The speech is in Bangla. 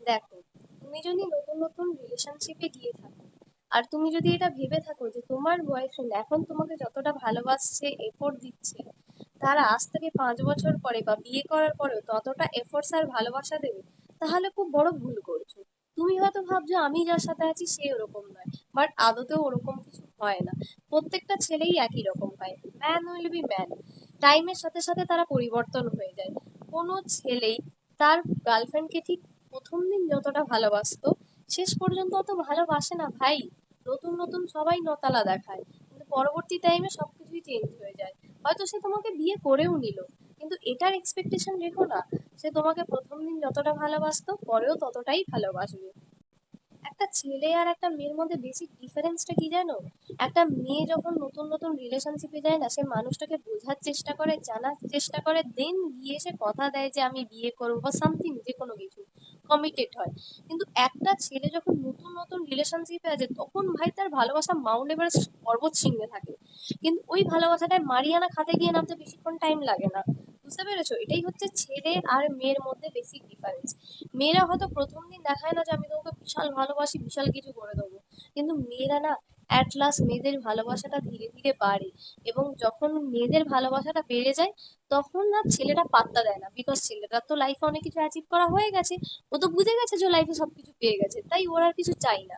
দেখো, তুমি যদি নতুন নতুন রিলেশনশিপে গিয়ে থাকো, আর তুমি যদি এটা ভেবে থাকো যে তোমার বয়ফ্রেন্ড এখন তোমাকে যতটা ভালোবাসছে, এফোর্ট দিচ্ছে, তারা আজ থেকে 5 বছর পরে বা বিয়ে করার পরেও ততটা এফোর্টস আর ভালোবাসা দেবে, তাহলে খুব বড় ভুল করছো। তুমি হয়তো ভাবছো আমি যার সাথে আছি সে ওরকম নয়, বাট আদতেও ওরকম কিছু হয় না। প্রত্যেকটা ছেলেই একই রকম হয়, ম্যান উইল বি ম্যান। টাইমের সাথে সাথে তারা পরিবর্তন হয়ে যায়। কোনো ছেলেই তার গার্লফ্রেন্ডকে ঠিক প্রথম দিন যতটা ভালোবাসতো শেষ পর্যন্ত অত ভালোবাসে না ভাই। নতুন নতুন সবাই নতালা দেখায়, কিন্তু পরবর্তী টাইমে সবকিছুই চেঞ্জ হয়ে যায়। হয়তো সে তোমাকে বিয়ে করেও নিল, কিন্তু এটার এক্সপেকটেশন রেখো না সে তোমাকে প্রথম দিন যতটা ভালোবাসতো পরেও ততটাই ভালোবাসবে। একটা ছেলে আর একটা মেয়ের মধ্যে বেসিক ডিফারেন্সটা কি জানো? একটা মেয়ে যখন নতুন নতুন রিলেশনশিপে যায় না, সে মানুষটাকে বোঝার চেষ্টা করে, জানার চেষ্টা করে, দেন গিয়ে সে কথা দেয় যে আমি বিয়ে করবো বা সামথিং, যে কোনো কিছু কমিটেড হয়। কিন্তু একটা ছেলে যখন নতুন নতুন রিলেশনশিপে আছে তখন ভাই তার ভালোবাসা মাউন্ট এভারেস্ট পর্বত শৃঙ্গে থাকে, কিন্তু ওই ভালোবাসাটায় মারিয়ানা খাতে গিয়ে নামতে বেশিক্ষণ টাইম লাগে না। বুঝতে পেরেছো? এটাই হচ্ছে ছেলে আর মেয়ের মধ্যে বেসিক ডিফারেন্স। মেয়েরা হয়তো প্রথম দিন দেখায় না যে আমি তোমাকে বিশাল ভালোবাসি, বিশাল কিছু করে দেবো, কিন্তু মেয়েরা না অ্যাট লাস্ট মেয়েদের ভালোবাসাটা ধীরে ধীরে বাড়ে। এবং যখন মেয়েদের ভালোবাসাটা বেড়ে যায় তখন না ছেলেটা পাত্তা দেয় না, বিকজ ছেলেটার তো লাইফে অনেক কিছু অ্যাচিভ করা হয়ে গেছে। ও তো বুঝে গেছে যে লাইফে সবকিছু পেয়ে গেছে, তাই ওর আর কিছু চাই না।